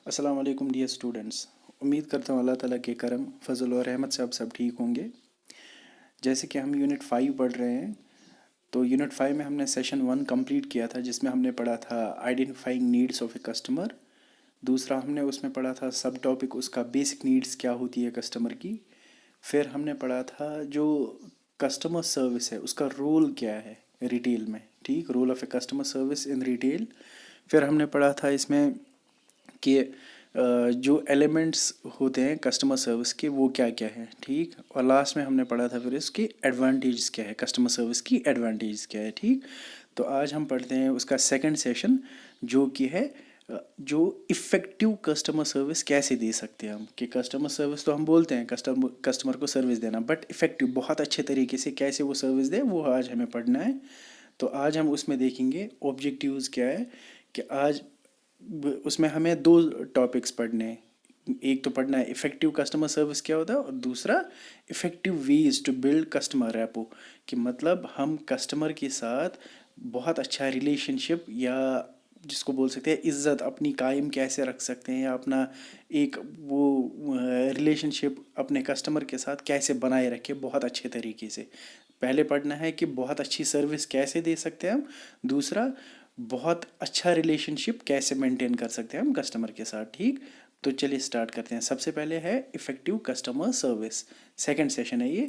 السلام علیکم dear students, امید کرتا ہوں اللہ تعالیٰ کے کرم فضل و رحمت سے آپ سب ٹھیک ہوں گے۔ جیسے کہ ہم یونٹ 5 پڑھ رہے ہیں، تو یونٹ 5 میں ہم نے سیشن 1 کمپلیٹ کیا تھا، جس میں ہم نے پڑھا تھا identifying needs of a customer. دوسرا ہم نے اس میں پڑھا تھا سب ٹاپک اس کا بیسک نیڈس کیا ہوتی ہے کسٹمر کی۔ پھر ہم نے پڑھا تھا جو کسٹمر سروس ہے اس کا رول کیا ہے ریٹیل میں، ٹھیک، role of a customer service in retail. پھر ہم نے پڑھا تھا اس میں کہ جو ایلیمنٹس ہوتے ہیں کسٹمر سروس کے وہ کیا کیا ہے، ٹھیک، اور لاسٹ میں ہم نے پڑھا تھا پھر اس کی ایڈوانٹیجز کیا ہے، کسٹمر سروس کی ایڈوانٹیجز کیا ہے، ٹھیک۔ تو آج ہم پڑھتے ہیں اس کا سیکنڈ سیشن، جو کہ ہے جو افیکٹو کسٹمر سروس کیسے دے سکتے ہیں ہم، کہ کسٹمر سروس تو ہم بولتے ہیں کسٹمر کو سروس دینا، بٹ افیکٹو بہت اچھے طریقے سے کیسے وہ سروس دے وہ آج ہمیں پڑھنا ہے۔ تو آج ہم اس میں دیکھیں گے آبجیکٹیوز کیا ہے، کہ آج اس میں ہمیں 2 ٹاپکس پڑھنے ہیں۔ ایک تو پڑھنا ہے افیکٹو کسٹمر سروس کیا ہوتا ہے، اور دوسرا effective ways to build customer rapport, کہ مطلب ہم کسٹمر کے ساتھ بہت اچھا ریلیشن شپ یا جس کو بول سکتے ہیں عزت اپنی قائم کیسے رکھ سکتے ہیں، یا اپنا ایک وہ ریلیشن شپ اپنے کسٹمر کے ساتھ کیسے بنائے رکھے بہت اچھے طریقے سے۔ پہلے پڑھنا ہے کہ بہت اچھی سروس کیسے دے سکتے ہیں ہم، دوسرا بہت اچھا ریلیشن شپ کیسے مینٹین کر سکتے ہیں ہم کسٹمر کے ساتھ، ٹھیک۔ تو چلیے اسٹارٹ کرتے ہیں۔ سب سے پہلے ہے effective customer service, second session ہے یہ۔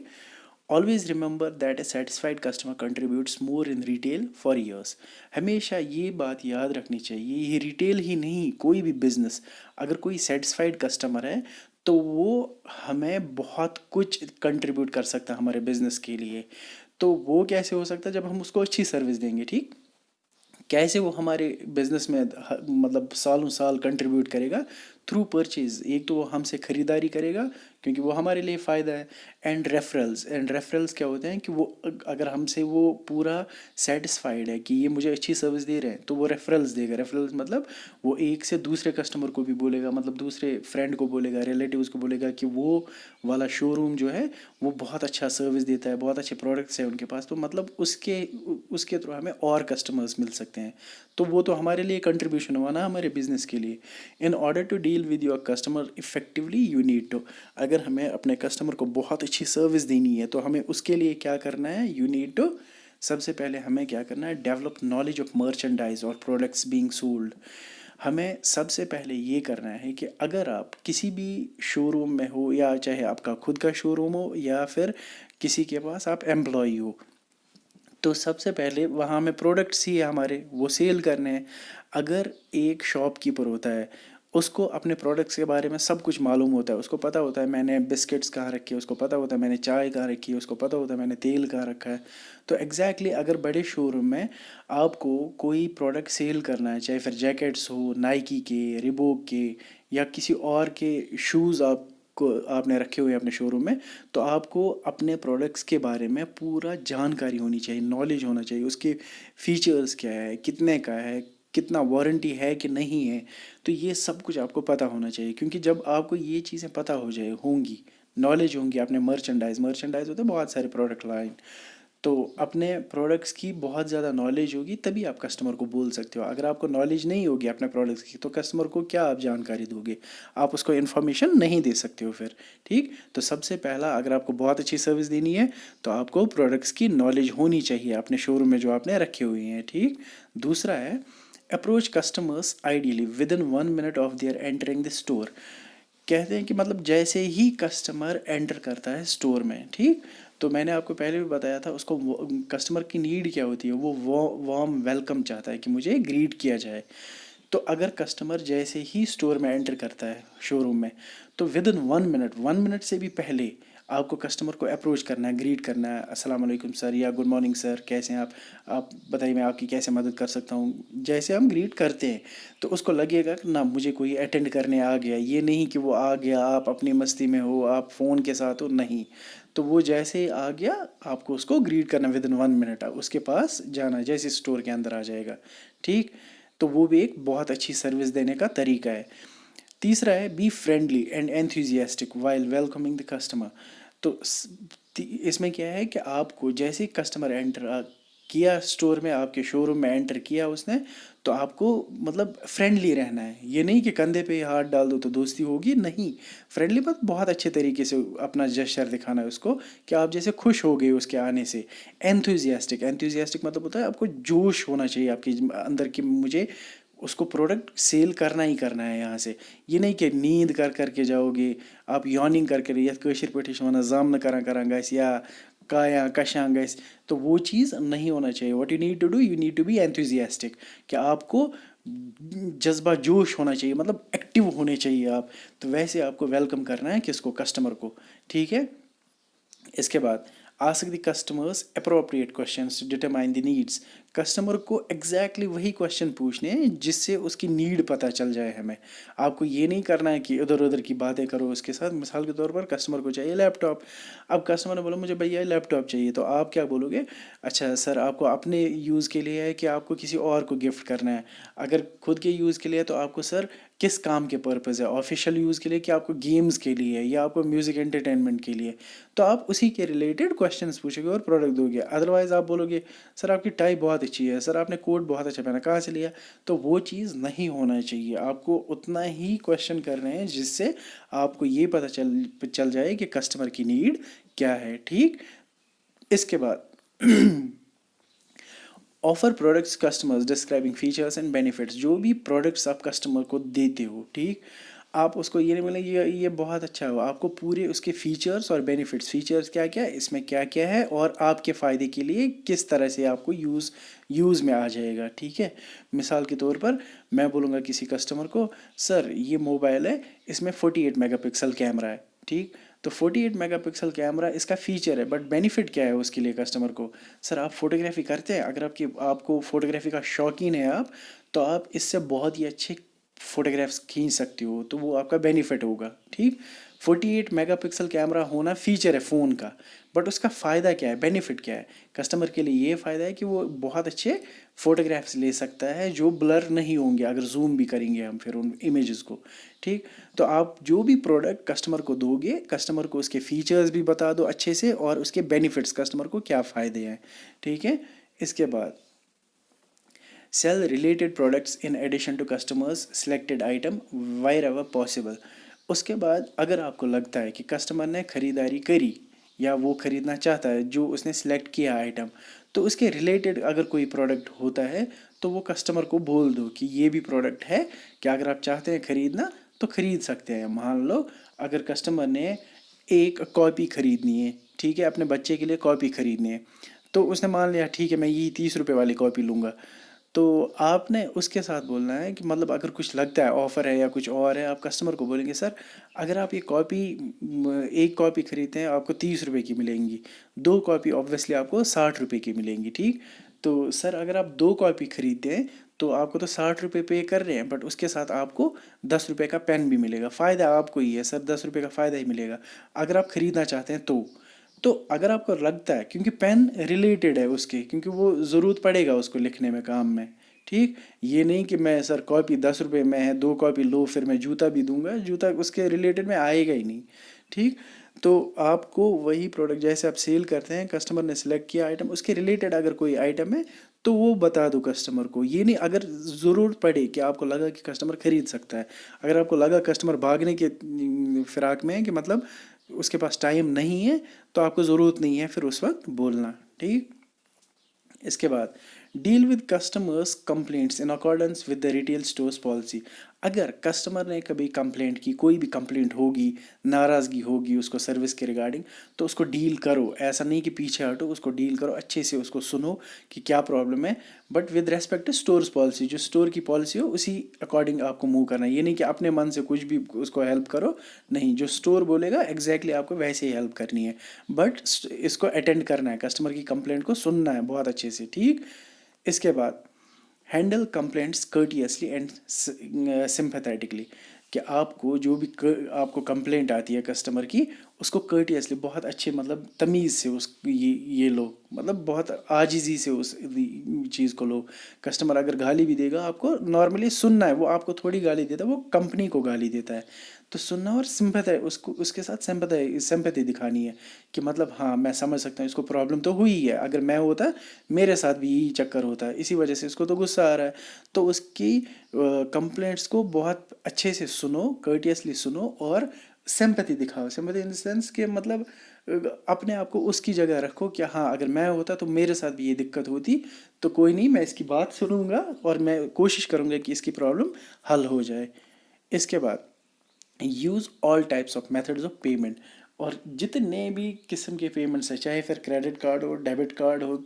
Always remember that a satisfied customer contributes more in retail for years. ہمیشہ یہ بات یاد رکھنی چاہیے، یہ ریٹیل ہی نہیں کوئی بھی بزنس، اگر کوئی سیٹسفائڈ کسٹمر ہے تو وہ ہمیں بہت کچھ کنٹریبیوٹ کر سکتا ہے ہمارے بزنس کے لیے۔ تو وہ کیسے ہو سکتا ہے؟ جب ہم اس کو اچھی سروس دیں گے، ٹھیک۔ کیسے وہ ہمارے بزنس میں مطلب سالوں سال کنٹریبیوٹ کرے گا؟ تھرو پرچیز، ایک تو وہ ہم سے خریداری کرے گا کیونکہ وہ ہمارے لیے فائدہ ہے، اینڈ ریفرلز کیا ہوتے ہیں کہ وہ اگر ہم سے وہ پورا سیٹسفائیڈ ہے کہ یہ مجھے اچھی سروس دے رہے ہیں تو وہ ریفرلز دے گا۔ ریفرلز مطلب وہ ایک سے دوسرے کسٹمر کو بھی بولے گا، مطلب دوسرے فرینڈ کو بولے گا، ریلیٹیوز کو بولے گا کہ وہ والا شو روم جو ہے وہ بہت اچھا سروس دیتا ہے، بہت اچھے پروڈکٹس ہیں ان کے پاس، تو مطلب اس کے تھرو ہمیں اور کسٹمرز مل سکتے ہیں۔ تو وہ تو ہمارے لیے کنٹریبیوشن ہوا نا ہمارے بزنس کے لیے۔ In order to deal with your customer effectively you need to, اگر ہمیں اپنے کسٹمر کو بہت اچھی سروس دینی ہے تو ہمیں اس کے لیے کیا کرنا ہے؟ یو نیڈ ٹو، سب سے پہلے ہمیں کیا کرنا ہے؟ ڈیولپ نالج آف مرچنڈائز اور پروڈکٹس بینگ سولڈ۔ ہمیں سب سے پہلے یہ کرنا ہے کہ اگر آپ کسی بھی شو روم میں ہو، یا چاہے آپ کا خود کا شو روم ہو یا پھر کسی کے پاس آپ امپلائی ہو، تو سب سے پہلے وہاں ہمیں پروڈکٹس ہی ہمارے وہ سیل کرنے ہیں۔ اگر ایک شاپ کیپر ہوتا ہے، اس کو اپنے پروڈکٹس کے بارے میں سب کچھ معلوم ہوتا ہے، اس کو پتہ ہوتا ہے میں نے بسکٹس کہاں رکھی ہے، اس کو پتہ ہوتا ہے میں نے چائے کہاں رکھی ہے، اس کو پتہ ہوتا ہے میں نے تیل کہاں رکھا ہے، تو ایگزیکٹلی اگر بڑے شو روم میں آپ کو کوئی پروڈکٹ سیل کرنا ہے، چاہے پھر جیکٹس ہو نائکی کے، ریبوک کے، یا کسی اور کے شوز آپ نے رکھے ہوئے اپنے شو روم میں، تو آپ کو اپنے پروڈکٹس کے بارے میں پورا جانکاری ہونی چاہیے، نالج ہونا چاہیے، اس کے فیچرز کیا ہے، کتنے کا ہے، کتنا وارنٹی ہے کہ نہیں ہے، تو یہ سب کچھ آپ کو پتہ ہونا چاہیے۔ کیونکہ جب آپ کو یہ چیزیں پتہ ہوں گی، نالج ہوں گی، اپنے مرچنڈائز ہوتے ہیں بہت سارے پروڈکٹ لائن، تو اپنے پروڈکٹس کی بہت زیادہ نالج ہوگی تبھی آپ کسٹمر کو بول سکتے ہو۔ اگر آپ کو نالج نہیں ہوگی اپنے پروڈکٹس کی تو کسٹمر کو کیا آپ جانکاری دو گے؟ آپ اس کو انفارمیشن نہیں دے سکتے ہو پھر، ٹھیک۔ تو سب سے پہلا، اگر آپ کو بہت اچھی سروس دینی ہے تو آپ کو پروڈکٹس کی نالج ہونی چاہیے اپنے شو روم میں جو آپ نے رکھے ہوئے ہیں، ٹھیک۔ دوسرا ہے approach customers ideally within 1 minute of their entering the store. کہتے ہیں کہ مطلب جیسے ہی کسٹمر انٹر کرتا ہے اسٹور میں، ٹھیک، تو میں نے آپ کو پہلے بھی بتایا تھا اس کو کسٹمر کی نیڈ کیا ہوتی ہے، وہ وارم ویلکم چاہتا ہے کہ مجھے گریٹ کیا جائے۔ تو اگر کسٹمر جیسے ہی اسٹور میں انٹر کرتا ہے شو روم میں، تو ود ان 1 منٹ سے بھی پہلے آپ کو کسٹمر کو اپروچ کرنا ہے، گریٹ کرنا ہے، السلام علیکم سر، یا گڈ مارننگ سر، کیسے ہیں آپ بتائیے میں آپ کی کیسے مدد کر سکتا ہوں۔ جیسے ہم گریٹ کرتے ہیں تو اس کو لگے گا کہ نہ مجھے کوئی اٹینڈ کرنے آ گیا، یہ نہیں کہ وہ آ گیا آپ اپنی مستی میں ہو، آپ فون کے ساتھ ہو، نہیں۔ تو وہ جیسے ہی آ گیا آپ کو اس کو گریٹ کرنا ود ان 1 منٹ، اس کے پاس جانا جیسے اسٹور کے اندر آ جائے گا، ٹھیک۔ تو وہ بھی ایک بہت اچھی سروس دینے کا طریقہ ہے۔ تیسرا ہے be friendly and enthusiastic while welcoming the customer. تو اس میں کیا ہے کہ آپ کو جیسے ہی کسٹمر انٹر کیا اسٹور میں آپ کے شو روم میں انٹر کیا اس نے، تو آپ کو مطلب فرینڈلی رہنا ہے. یہ نہیں کہ کندھے پہ ہی ہاتھ ڈال دو تو دوستی ہوگی، نہیں. فرینڈلی بات بہت اچھے طریقے سے اپنا جسچر دکھانا ہے اس کو کہ آپ جیسے خوش ہو گئے اس کے آنے سے. انتھوزیاسٹک مطلب ہوتا ہے آپ کو جوش ہونا چاہیے آپ کے اندر کہ مجھے اس کو پروڈکٹ سیل کرنا ہی کرنا ہے یہاں سے. یہ نہیں کہ نیند کر کے جاؤ گے آپ، یارننگ کر یتھ کٲشِر پٲٹھۍ چھِ وَنان زامنہٕ کران گژھِ یا کایاں کشاں گژھِ، تو وہ چیز نہیں ہونا چاہیے. What you need to do, you need to be enthusiastic, کہ آپ کو جذبہ جوش ہونا چاہیے، مطلب ایکٹیو ہونے چاہیے آپ. تو ویسے آپ کو ویلکم کرنا ہے کس کو، کسٹمر کو. ٹھیک ہے. اس کے بعد ask the customers appropriate questions to determine the needs. Customer کو ایگزیکٹلی وہی کوشچن پوچھنے ہیں جس سے اس کی نیڈ پتہ چل جائے ہمیں. آپ کو یہ نہیں کرنا ہے کہ ادھر ادھر کی باتیں کرو اس کے ساتھ. مثال کے طور پر کسٹمر کو چاہیے لیپ ٹاپ. اب کسٹمر نے بولا مجھے بھیا لیپ ٹاپ چاہیے، تو آپ کیا بولو گے؟ اچھا سر آپ کو اپنے یوز کے لیے ہے کہ آپ کو کسی اور کو گفٹ کرنا ہے؟ اگر خود کے یوز کے لیے تو آپ کو سر کس کام کے پرپز ہے، آفیشیل یوز کے لیے کہ آپ کو گیمز کے لیے یا آپ کو میوزک انٹرٹینمنٹ کے لیے. تو آپ اسی کے ریلیٹڈ کوشچنس پوچھو گے اور پروڈکٹ دو گے. ادروائز آپ بولو گے سر آپ کی ٹائی بہت اچھی ہے، سر آپ نے کوٹ بہت اچھا پہنا، کہاں سے لیا؟ تو وہ چیز نہیں ہونا چاہیے. آپ کو اتنا ہی کوشچن کرنے ہیں جس سے آپ کو یہ پتہ چل جائے کہ کسٹمر کی نیڈ کیا ہے. ٹھیک. اس کے بعد offer products customers describing features and benefits. جو بھی پروڈکٹس آپ کسٹمر کو دیتے ہو، ٹھیک، آپ اس کو یہ نہیں بولیں یہ بہت اچھا ہو. آپ کو پورے اس کے فیچرس اور بینیفٹس، فیچرس کیا کیا اس میں کیا کیا ہے اور آپ کے فائدے کے لیے کس طرح سے آپ کو یوز میں آ جائے گا. ٹھیک ہے. مثال کے طور پر میں بولوں گا کسی کسٹمر کو سر یہ موبائل ہے، اس میں 48 میگا پکسل کیمرہ ہے. ٹھیک. تو 48 میگا پکسل کیمرہ اس کا فیچر ہے، بٹ بینیفٹ کیا ہے اس کے لیے کسٹمر کو؟ سر آپ فوٹوگرافی کرتے ہیں، اگر آپ کو فوٹوگرافی کا شوقین ہے آپ، تو آپ اس سے بہت ہی اچھے فوٹوگرافس کھینچ سکتے ہو، تو وہ آپ کا بینیفٹ ہوگا. ٹھیک. 48 میگا پکسل کیمرہ ہونا فیچر ہے فون کا، بٹ اس کا فائدہ کیا ہے، بینیفٹ کیا ہے؟ کسٹمر کے لیے یہ فائدہ ہے کہ وہ بہت اچھے فوٹوگرافس لے سکتا ہے جو بلر نہیں ہوں گے اگر زوم بھی کریں گے ہم پھر ان امیجز کو. ٹھیک. تو آپ جو بھی پروڈکٹ کسٹمر کو دو گے، کسٹمر کو اس کے فیچرز بھی بتا دو اچھے سے اور اس کے بینیفٹس کسٹمر کو کیا فائدے ہیں. ٹھیک ہے. اس کے بعد sale related products in addition to customers selected item wherever possible. اس کے بعد اگر آپ کو لگتا ہے کہ کسٹمر نے خریداری کری یا وہ خریدنا چاہتا ہے جو اس نے سلیکٹ کیا آئٹم، تو اس کے ریلیٹڈ اگر کوئی پروڈکٹ ہوتا ہے تو وہ کسٹمر کو بول دو کہ یہ بھی پروڈکٹ ہے کہ اگر آپ چاہتے ہیں خریدنا تو خرید سکتے ہیں. مان لو اگر کسٹمر نے ایک کاپی خریدنی ہے، ٹھیک ہے، اپنے بچے کے لیے کاپی خریدنی ہے، تو اس نے مان لیا ٹھیک ہے میں یہ 30 روپے والی کاپی لوں گا. تو آپ نے اس کے ساتھ بولنا ہے کہ مطلب اگر کچھ لگتا ہے آفر ہے یا کچھ اور ہے، آپ کسٹمر کو بولیں گے سر اگر آپ یہ کاپی ایک کاپی خریدتے ہیں آپ کو 30 روپے کی ملیں گی، 2 کاپی آبویسلی آپ کو 60 روپے کی ملیں گی. ٹھیک. تو سر اگر آپ 2 کاپی خریدتے ہیں تو آپ کو تو 60 روپے پے کر رہے ہیں، بٹ اس کے ساتھ آپ کو 10 روپے کا پین بھی ملے گا. فائدہ آپ کو ہی ہے سر، 10 روپے کا فائدہ ہی ملے گا اگر آپ خریدنا چاہتے ہیں. تو اگر آپ کو لگتا ہے کیونکہ پین ریلیٹڈ ہے اس کے، کیونکہ وہ ضرورت پڑے گا اس کو لکھنے میں کام میں. ٹھیک. یہ نہیں کہ میں سر کاپی 10 روپے میں ہے 2 کاپی لو پھر میں جوتا بھی دوں گا، جوتا اس کے ریلیٹڈ میں آئے گا ہی نہیں. ٹھیک. تو آپ کو وہی پروڈکٹ جیسے آپ سیل کرتے ہیں، کسٹمر نے سلیکٹ کیا آئٹم، اس کے ریلیٹڈ اگر کوئی آئٹم ہے تو وہ بتا دو کسٹمر کو. یہ نہیں اگر ضرورت پڑے کہ آپ کو لگا کہ کسٹمر خرید سکتا ہے، اگر آپ کو لگا کسٹمر بھاگنے کے فراق میں ہے کہ مطلب اس کے پاس ٹائم نہیں ہے، تو آپ کو ضرورت نہیں ہے پھر اس وقت بولنا. ٹھیک. اس کے بعد deal with customers complaints in accordance with the retail store's policy. اگر کسٹمر نے کبھی کمپلینٹ کی، کوئی بھی کمپلینٹ ہوگی، ناراضگی ہوگی اس کو سروس کے ریگارڈنگ، تو اس کو ڈیل کرو. ایسا نہیں کہ پیچھے ہٹو، اس کو ڈیل کرو اچھے سے، اس کو سنو کہ کیا پرابلم ہے، but with respect to store's policy. جو اسٹور کی پالیسی ہو اسی اکارڈنگ آپ کو موو کرنا ہے. یہ نہیں کہ اپنے من سے کچھ بھی اس کو ہیلپ کرو، نہیں، جو اسٹور بولے گا ایگزیکٹلی آپ کو ویسے ہی ہیلپ کرنی ہے، بٹ اس کو اٹینڈ کرنا ہے، کسٹمر کی کمپلینٹ کو سننا ہے بہت اچھے سے. ٹھیک. اس کے بعد ہینڈل کمپلینٹس کرٹیسلی اینڈ سمپیتھیٹکلی. کہ آپ کو جو بھی آپ کو کمپلینٹ آتی ہے کسٹمر کی، اس کو کرٹیسلی بہت اچھے مطلب تمیز سے اس یہ لو، مطلب بہت عاجزی سے اس چیز کو لو. کسٹمر اگر گالی بھی دے گا آپ کو نارملی سننا ہے، وہ آپ کو تھوڑی گالی دیتا ہے، وہ کمپنی کو گالی دیتا ہے. تو سننا اور سمپت ہے اس کو، اس کے ساتھ سمپتی دکھانی ہے کہ مطلب ہاں میں سمجھ سکتا ہوں اس کو پرابلم تو ہوئی ہے، اگر میں ہوتا میرے ساتھ بھی یہی چکر ہوتا ہے، اسی وجہ سے اس کو تو غصہ آ رہا ہے. تو اس کی کمپلینٹس کو بہت اچھے سے سنو، کرٹیسلی سنو اور سمپتی دکھاؤ. سمپتی ان دا سینس کہ مطلب اپنے آپ کو اس کی جگہ رکھو کہ ہاں اگر میں ہوتا تو میرے ساتھ بھی یہ دقت ہوتی، تو کوئی نہیں، میں اس کی بات سنوں گا اور میں کوشش کروں گا کہ اس کی پرابلم حل ہو جائے. اس کے بعد use all types of methods of payment. اور جتنے بھی قسم کے پیمنٹس ہیں، چاہے پھر کریڈٹ کارڈ ہو، ڈیبٹ کارڈ ہو،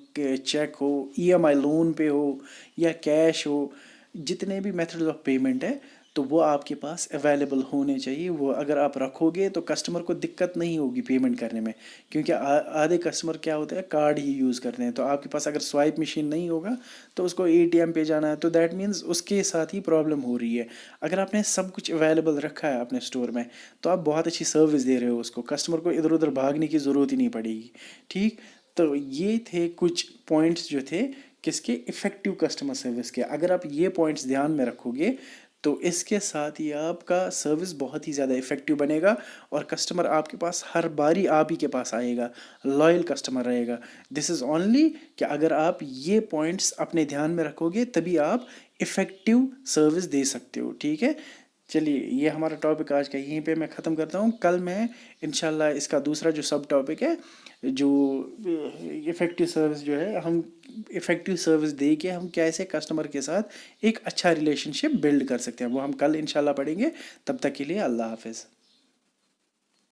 چیک ہو، ای ایم آئی لون پہ ہو یا کیش ہو، جتنے بھی میتھڈز آف پیمنٹ ہے تو وہ آپ کے پاس اویلیبل ہونے چاہیے. وہ اگر آپ رکھو گے تو کسٹمر کو دقت نہیں ہوگی پیمنٹ کرنے میں، کیونکہ آدھے کسٹمر کیا ہوتا ہے کارڈ ہی یوز کرتے ہیں. تو آپ کے پاس اگر سوائپ مشین نہیں ہوگا تو اس کو اے ٹی ایم پہ جانا ہے، تو دیٹ مینس اس کے ساتھ ہی پرابلم ہو رہی ہے. اگر آپ نے سب کچھ اویلیبل رکھا ہے اپنے اسٹور میں تو آپ بہت اچھی سروس دے رہے ہو اس کو، کسٹمر کو ادھر ادھر بھاگنے کی ضرورت ہی نہیں پڑے گی. ٹھیک، تو یہ تھے کچھ پوائنٹس جو تھے کس کے، افیکٹو کسٹمر سروس کے. اگر آپ یہ پوائنٹس دھیان میں رکھو گے تو اس کے ساتھ ہی آپ کا سروس بہت ہی زیادہ افیکٹو بنے گا اور کسٹمر آپ کے پاس ہر باری آپ ہی کے پاس آئے گا، لائل کسٹمر رہے گا. دس از اونلی کہ اگر آپ یہ پوائنٹس اپنے دھیان میں رکھو گے تبھی آپ افیکٹو سروس دے سکتے ہو. ٹھیک ہے، چلیے یہ ہمارا ٹاپک آج کا یہیں پہ میں ختم کرتا ہوں. کل میں انشاءاللہ اس کا دوسرا جو سب ٹاپک ہے، جو افیکٹو سروس جو ہے، ہم افیکٹو سروس دے کے ہم کیسے کسٹمر کے ساتھ ایک اچھا ریلیشن شپ بلڈ کر سکتے ہیں، وہ ہم کل انشاءاللہ پڑھیں گے. تب تک کے لیے اللہ حافظ.